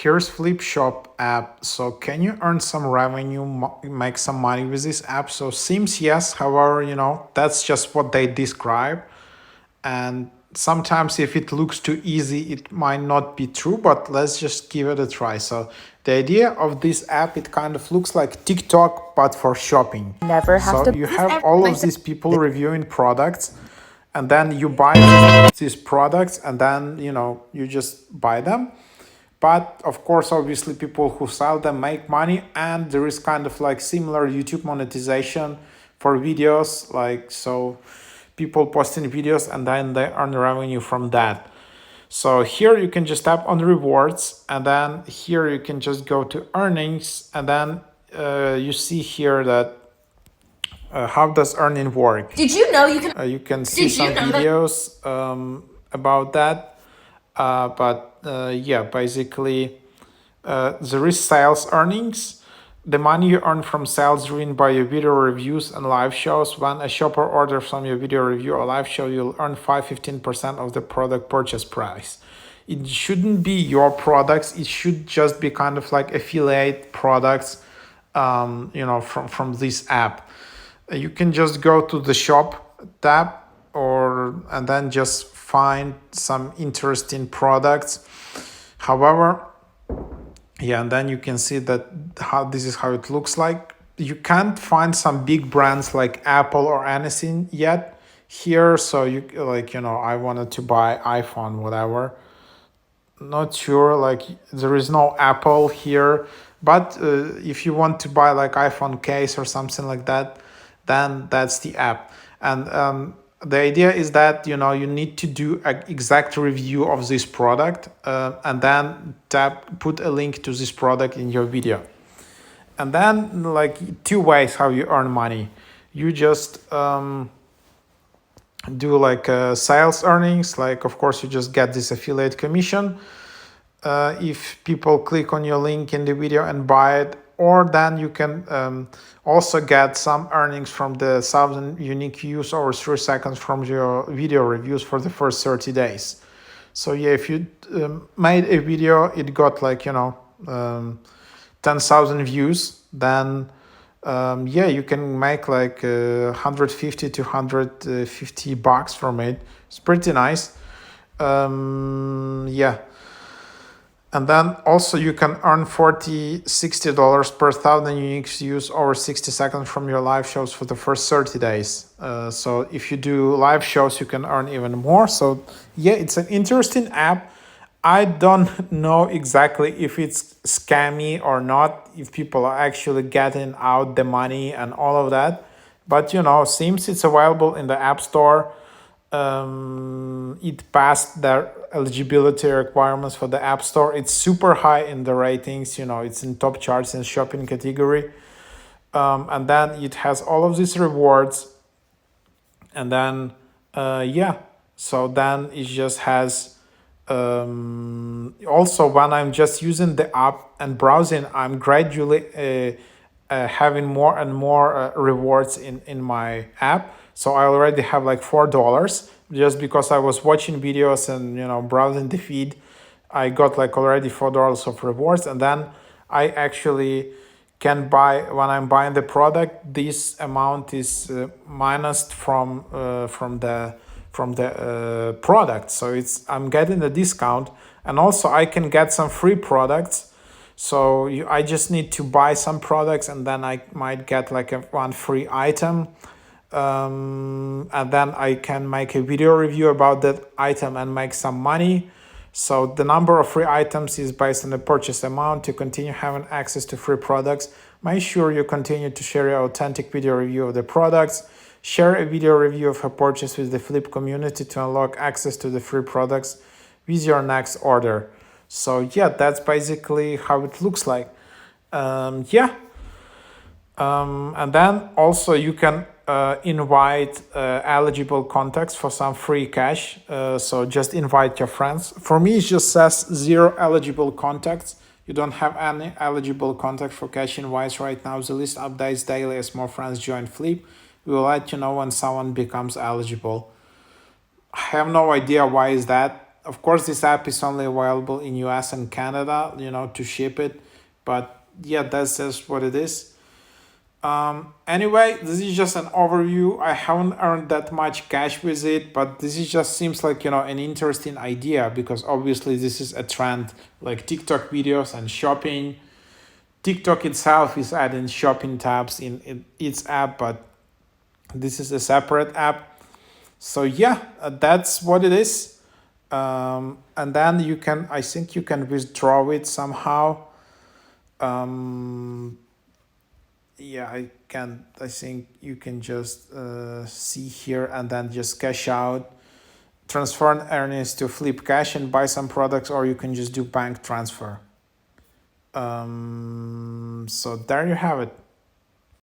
here's Flip.shop app. So can you earn some revenue, make some money with this app? So seems yes. However, that's just what they describe. And sometimes if it looks too easy, it might not be true, but let's just give it a try. So the idea of this app, it kind of looks like TikTok, but for shopping. Never have So to. you have all of these people reviewing products, and then you buy these products, and then you just buy them. But of course, obviously, people who sell them make money, and there is kind of like similar YouTube monetization for videos, like so people posting videos and then they earn revenue from that. So here you can just tap on rewards, and then here you can just go to earnings, and then you see here that how does earning work. Did you know you can? You can see some videos about that, but yeah, basically there is sales earnings. The money you earn from sales driven by your video reviews and live shows. When a shopper orders from your video review or live show, you'll earn 15% of the product purchase price. It shouldn't be your products. It should just be kind of like affiliate products, from this app. You can just go to the shop tab and then just find some interesting products. However, yeah, and then you can see that this is how it looks like. You can't find some big brands like Apple or anything yet here. So I wanted to buy iPhone, whatever. Not sure, like there is no Apple here. But if you want to buy like iPhone case or something like that, then that's the app. And the idea is that you need to do an exact review of this product, and then put a link to this product in your video. And then like two ways how you earn money. You just do like sales earnings, like of course you just get this affiliate commission if people click on your link in the video and buy it, or then you can also get some earnings from the 1,000 unique views over 3 seconds from your video reviews for the first 30 days. So yeah, if you made a video, it got like 10,000 views, then yeah, you can make like 150 to 150 bucks from it. It's pretty nice. Yeah. And then also you can earn $60 per 1,000 unique views over 60 seconds from your live shows for the first 30 days. So if you do live shows, you can earn even more. So yeah, it's an interesting app. I don't know exactly if it's scammy or not, if people are actually getting out the money and all of that. But seems it's available in the App Store. It passed their eligibility requirements for the App Store. It's super high in the ratings. It's in top charts in shopping category. And then it has all of these rewards. And then, yeah, so then it just has, also when I'm just using the app and browsing, I'm gradually having more and more rewards in my app. So I already have like $4 just because I was watching videos and browsing the feed. I got like already $4 of rewards, and then I actually can buy when I'm buying the product. This amount is minus from the product, so I'm getting a discount, and also I can get some free products. So I just need to buy some products, and then I might get like one free item. And then I can make a video review about that item and make some money. So the number of free items is based on the purchase amount. To continue having access to free products, make sure you continue to share your authentic video review of the products. Share a video review of a purchase with the Flip community to unlock access to the free products with your next order. So yeah, that's basically how it looks like. Yeah. And then also you can invite eligible contacts for some free cash. So just invite your friends. For me, it just says 0 eligible contacts. You don't have any eligible contact for cash invites right now. The list updates daily as more friends join Flip. We will let you know when someone becomes eligible. I have no idea why is that. of course, this app is only available in US and Canada, to ship it. But yeah, that's just what it is. Anyway, this is just an overview. I haven't earned that much cash with it, but this is just seems like, an interesting idea, because obviously this is a trend, like TikTok videos and shopping. TikTok itself is adding shopping tabs in its app, but this is a separate app. So yeah, that's what it is. And then I think you can withdraw it somehow. Yeah, I think you can just see here and then just cash out, transfer earnings to Flip Cash and buy some products, or you can just do bank transfer. So there you have it.